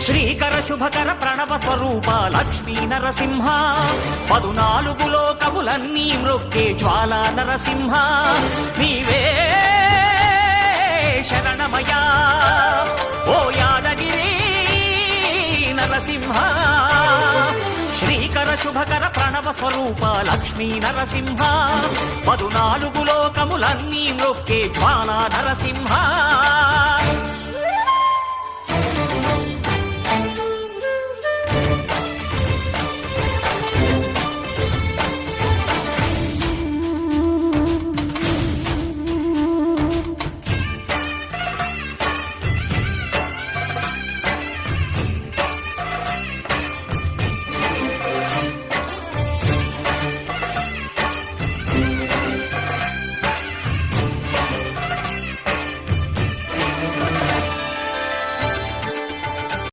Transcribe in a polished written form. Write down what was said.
శ్రీకర శుభకర ప్రణవ స్వరూప లక్ష్మీ నరసింహ 14 లోకములన్నీ మృక్కే జ్వాలా నరసింహ నీవే శరణమయా ఓ యాదగిరి నరసింహ శ్రీకర శుభకర ప్రణవ స్వరూప లక్ష్మీ నరసింహ 14 లోకములన్నీ మృక్కే జ్వాలా నరసింహ